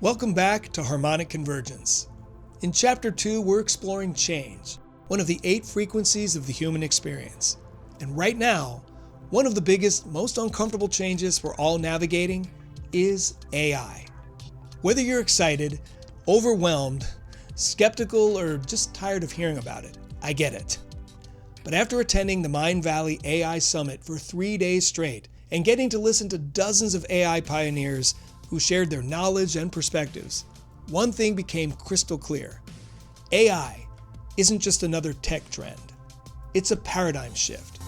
Welcome back to Harmonic Convergence. In Chapter 2, we're exploring change, one of the 8 frequencies of the human experience. And right now, one of the biggest, most uncomfortable changes we're all navigating is AI. Whether you're excited, overwhelmed, skeptical, or just tired of hearing about it, I get it. But after attending the Mindvalley AI Summit for 3 days straight and getting to listen to dozens of AI pioneers who shared their knowledge and perspectives, one thing became crystal clear. AI isn't just another tech trend. It's a paradigm shift.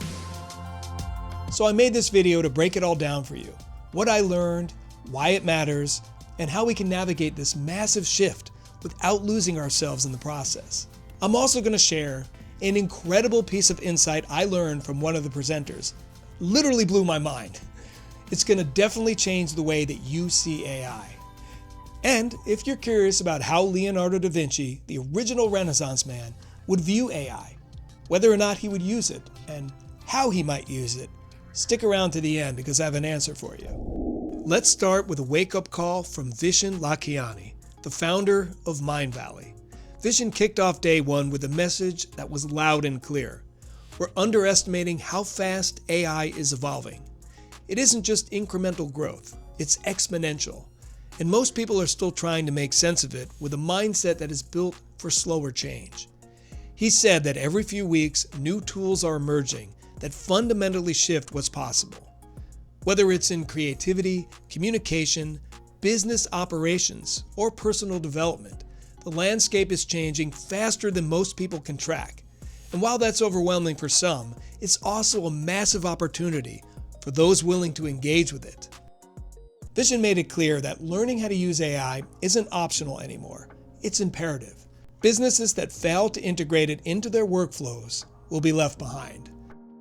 So I made this video to break it all down for you. What I learned, why it matters, and how we can navigate this massive shift without losing ourselves in the process. I'm also going to share an incredible piece of insight I learned from one of the presenters. Literally blew my mind. It's going to definitely change the way that you see AI. And if you're curious about how Leonardo da Vinci, the original Renaissance man, would view AI, whether or not he would use it, and how he might use it, stick around to the end because I have an answer for you. Let's start with a wake-up call from Vishen Lakhiani, the founder of Mindvalley. Vishen kicked off day 1 with a message that was loud and clear. We're underestimating how fast AI is evolving. It isn't just incremental growth, it's exponential. And most people are still trying to make sense of it with a mindset that is built for slower change. He said that every few weeks, new tools are emerging that fundamentally shift what's possible. Whether it's in creativity, communication, business operations, or personal development, the landscape is changing faster than most people can track. And while that's overwhelming for some, it's also a massive opportunity for those willing to engage with it. Vishen made it clear that learning how to use AI isn't optional anymore. It's imperative. Businesses that fail to integrate it into their workflows will be left behind.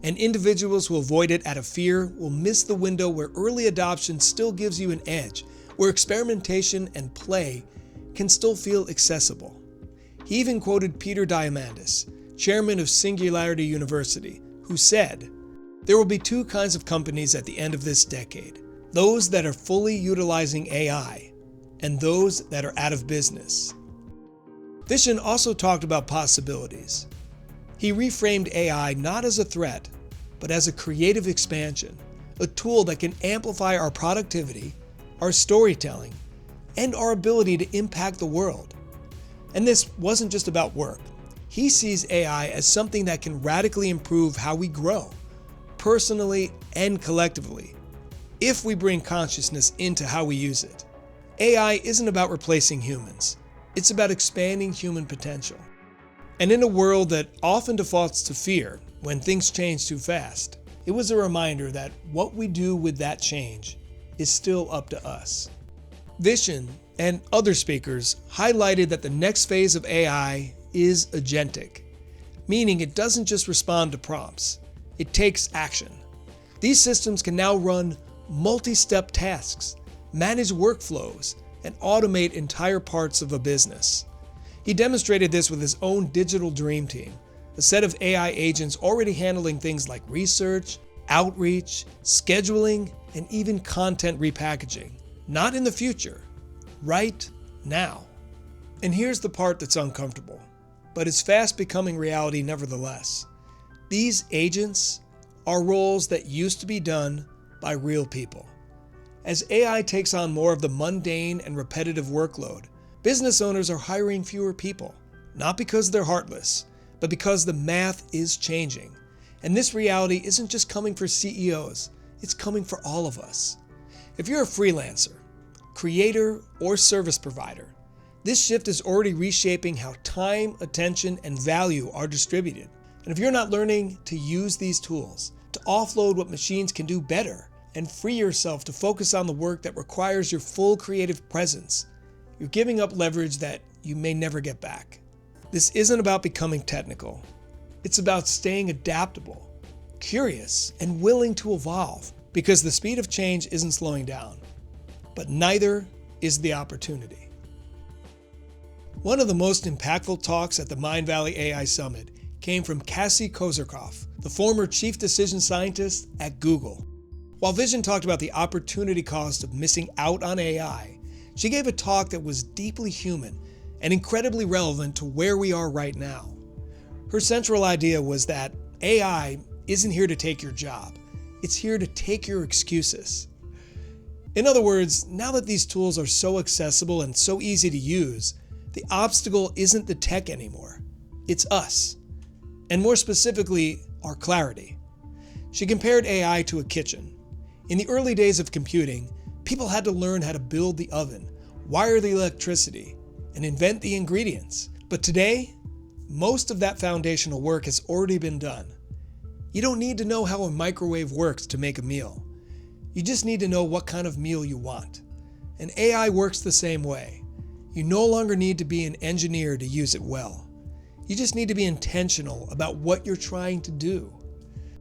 And individuals who avoid it out of fear will miss the window where early adoption still gives you an edge, where experimentation and play can still feel accessible. He even quoted Peter Diamandis, chairman of Singularity University, who said, "There will be 2 kinds of companies at the end of this decade. Those that are fully utilizing AI, and those that are out of business." Vishen also talked about possibilities. He reframed AI not as a threat, but as a creative expansion, a tool that can amplify our productivity, our storytelling, and our ability to impact the world. And this wasn't just about work. He sees AI as something that can radically improve how we grow, personally and collectively, if we bring consciousness into how we use it. AI isn't about replacing humans. It's about expanding human potential. And in a world that often defaults to fear when things change too fast, it was a reminder that what we do with that change is still up to us. Vishen and other speakers highlighted that the next phase of AI is agentic, meaning it doesn't just respond to prompts, it takes action. These systems can now run multi-step tasks, manage workflows, and automate entire parts of a business. He demonstrated this with his own digital dream team, a set of AI agents already handling things like research, outreach, scheduling, and even content repackaging. Not in the future, right now. And here's the part that's uncomfortable, but it's fast becoming reality nevertheless. These agents are roles that used to be done by real people. As AI takes on more of the mundane and repetitive workload, business owners are hiring fewer people, not because they're heartless, but because the math is changing. And this reality isn't just coming for CEOs, it's coming for all of us. If you're a freelancer, creator, or service provider, this shift is already reshaping how time, attention, and value are distributed. And if you're not learning to use these tools, to offload what machines can do better, and free yourself to focus on the work that requires your full creative presence, you're giving up leverage that you may never get back. This isn't about becoming technical. It's about staying adaptable, curious, and willing to evolve, because the speed of change isn't slowing down, but neither is the opportunity. One of the most impactful talks at the Mindvalley AI Summit came from Cassie Kozyrkov, the former chief decision scientist at Google. While Vishen talked about the opportunity cost of missing out on AI, She gave a talk that was deeply human and incredibly relevant to where we are right now. Her central idea was that AI isn't here to take your job. It's here to take your excuses. In other words, now that these tools are so accessible and so easy to use, the obstacle isn't the tech anymore. It's us. And more specifically, our clarity. She compared AI to a kitchen. In the early days of computing, people had to learn how to build the oven, wire the electricity, and invent the ingredients. But today, most of that foundational work has already been done. You don't need to know how a microwave works to make a meal. You just need to know what kind of meal you want. And AI works the same way. You no longer need to be an engineer to use it well. You just need to be intentional about what you're trying to do.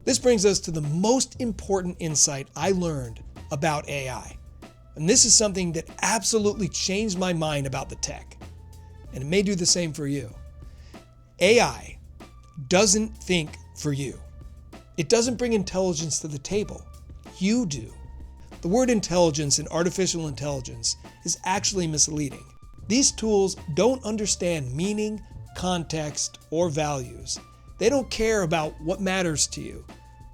This brings us to the most important insight I learned about AI. And this is something that absolutely changed my mind about the tech. And it may do the same for you. AI doesn't think for you. It doesn't bring intelligence to the table. You do. The word intelligence in artificial intelligence is actually misleading. These tools don't understand meaning, context, or values. They don't care about what matters to you.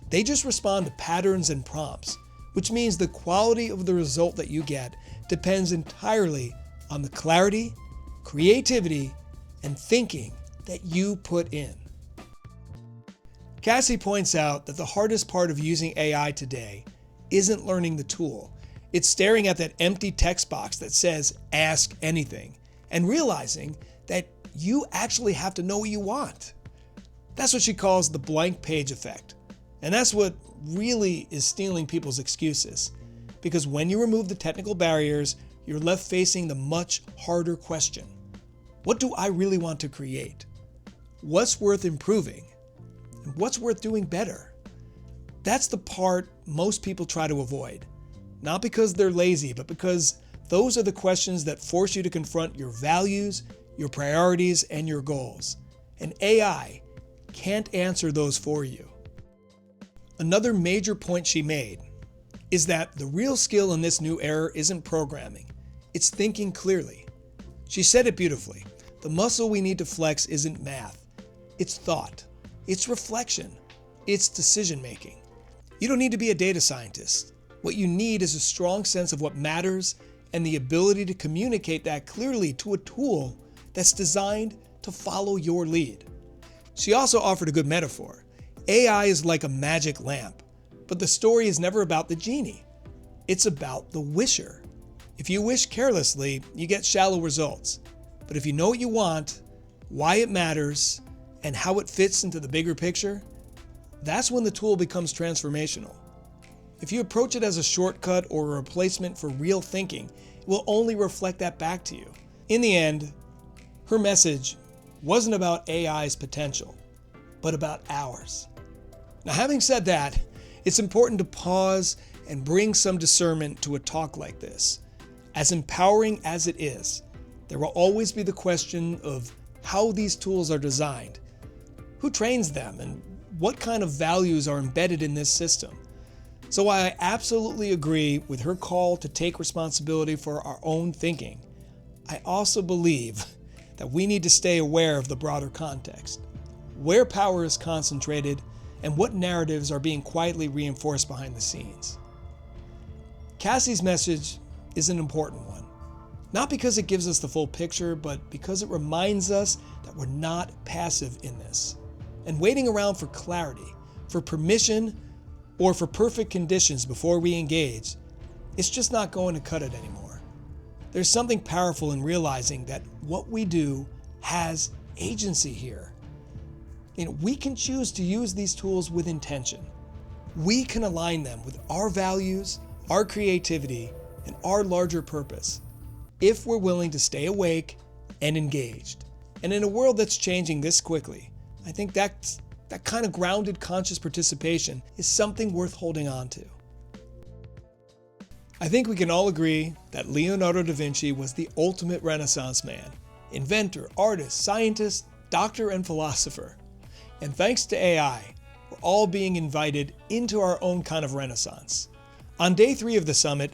They just respond to patterns and prompts, which means the quality of the result that you get depends entirely on the clarity, creativity, and thinking that you put in. Cassie points out that the hardest part of using AI today isn't learning the tool. It's staring at that empty text box that says, "Ask anything," and realizing that you actually have to know what you want. That's what she calls the blank page effect. And that's what really is stealing people's excuses. Because when you remove the technical barriers, you're left facing the much harder question. What do I really want to create? What's worth improving? And what's worth doing better? That's the part most people try to avoid. Not because they're lazy, but because those are the questions that force you to confront your values, your priorities, and your goals. And AI can't answer those for you. Another major point she made is that the real skill in this new era isn't programming, it's thinking clearly. She said it beautifully. The muscle we need to flex isn't math, it's thought, it's reflection, it's decision making. You don't need to be a data scientist. What you need is a strong sense of what matters and the ability to communicate that clearly to a tool that's designed to follow your lead. She also offered a good metaphor. AI is like a magic lamp, but the story is never about the genie. It's about the wisher. If you wish carelessly, you get shallow results. But if you know what you want, why it matters, and how it fits into the bigger picture, that's when the tool becomes transformational. If you approach it as a shortcut or a replacement for real thinking, it will only reflect that back to you. In the end, her message wasn't about AI's potential, but about ours. Now, having said that, it's important to pause and bring some discernment to a talk like this. As empowering as it is, there will always be the question of how these tools are designed, who trains them, and what kind of values are embedded in this system. So while I absolutely agree with her call to take responsibility for our own thinking, I also believe that we need to stay aware of the broader context, where power is concentrated, and what narratives are being quietly reinforced behind the scenes. Cassie's message is an important one, not because it gives us the full picture, but because it reminds us that we're not passive in this. And waiting around for clarity, for permission, or for perfect conditions before we engage, it's just not going to cut it anymore. There's something powerful in realizing that what we do has agency here. We can choose to use these tools with intention. We can align them with our values, our creativity, and our larger purpose, if we're willing to stay awake and engaged. And in a world that's changing this quickly, I think that kind of grounded, conscious participation is something worth holding on to. I think we can all agree that Leonardo da Vinci was the ultimate Renaissance man, inventor, artist, scientist, doctor, and philosopher. And thanks to AI, we're all being invited into our own kind of Renaissance. On day 3 of the summit,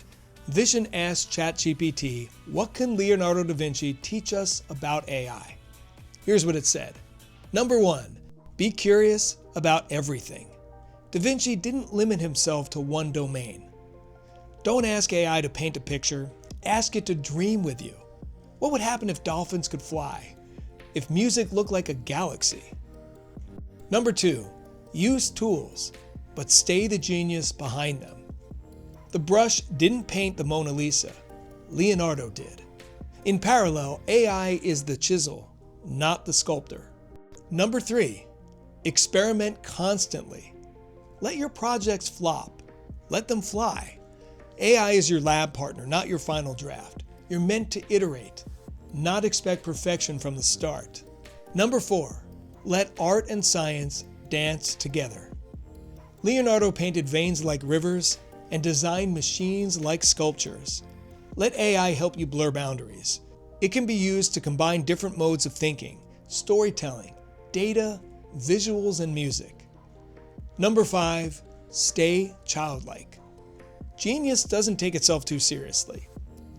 Vishen asked ChatGPT, what can Leonardo da Vinci teach us about AI? Here's what it said. Number 1, be curious about everything. Da Vinci didn't limit himself to one domain. Don't ask AI to paint a picture, ask it to dream with you. What would happen if dolphins could fly? If music looked like a galaxy? Number 2, use tools, but stay the genius behind them. The brush didn't paint the Mona Lisa, Leonardo did. In parallel, AI is the chisel, not the sculptor. Number 3, experiment constantly. Let your projects flop, let them fly. AI is your lab partner, not your final draft. You're meant to iterate, not expect perfection from the start. Number 4, let art and science dance together. Leonardo painted veins like rivers and designed machines like sculptures. Let AI help you blur boundaries. It can be used to combine different modes of thinking, storytelling, data, visuals, and music. Number 5, stay childlike. Genius doesn't take itself too seriously.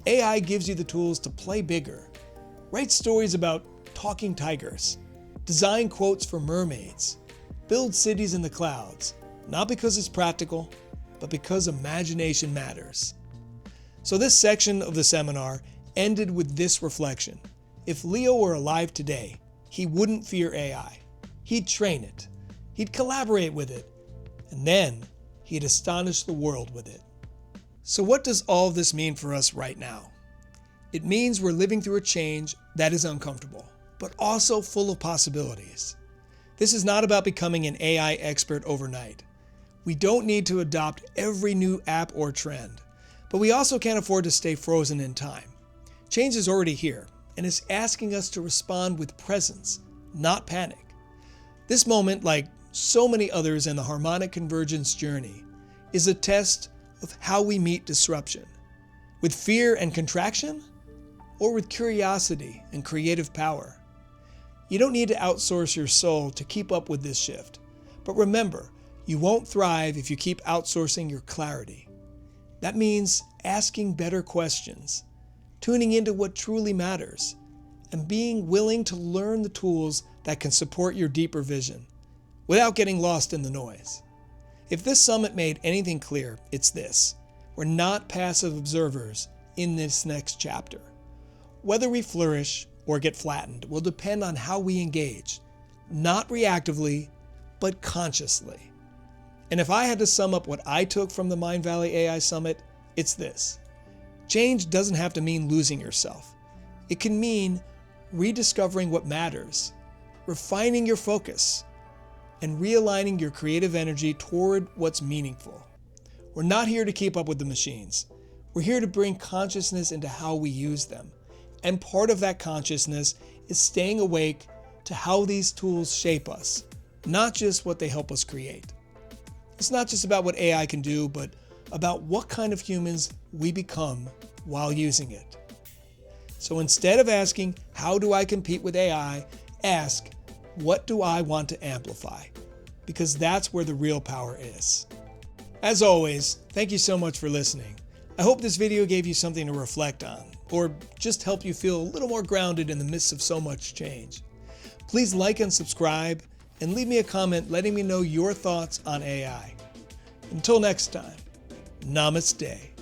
AI gives you the tools to play bigger. Write stories about talking tigers. Design quotes for mermaids. Build cities in the clouds, not because it's practical, but because imagination matters. So this section of the seminar ended with this reflection. If Leo were alive today, he wouldn't fear AI. He'd train it. He'd collaborate with it. And then he'd astonish the world with it. So what does all of this mean for us right now? It means we're living through a change that is uncomfortable, but also full of possibilities. This is not about becoming an AI expert overnight. We don't need to adopt every new app or trend, but we also can't afford to stay frozen in time. Change is already here, and it's asking us to respond with presence, not panic. This moment, like so many others in the Harmonic Convergence journey, is a test of how we meet disruption. With fear and contraction, or with curiosity and creative power. You don't need to outsource your soul to keep up with this shift, but remember, you won't thrive if you keep outsourcing your clarity. That means asking better questions, tuning into what truly matters, and being willing to learn the tools that can support your deeper vision without getting lost in the noise. If this summit made anything clear, it's this. We're not passive observers in this next chapter. Whether we flourish or get flattened will depend on how we engage, not reactively, but consciously. And if I had to sum up what I took from the Mindvalley AI Summit, it's this. Change doesn't have to mean losing yourself. It can mean rediscovering what matters, refining your focus, and realigning your creative energy toward what's meaningful. We're not here to keep up with the machines. We're here to bring consciousness into how we use them. And part of that consciousness is staying awake to how these tools shape us, not just what they help us create. It's not just about what AI can do, but about what kind of humans we become while using it. So instead of asking, how do I compete with AI, ask, what do I want to amplify? Because that's where the real power is. As always, thank you so much for listening. I hope this video gave you something to reflect on, or just help you feel a little more grounded in the midst of so much change. Please like and subscribe, and leave me a comment letting me know your thoughts on AI. Until next time, namaste.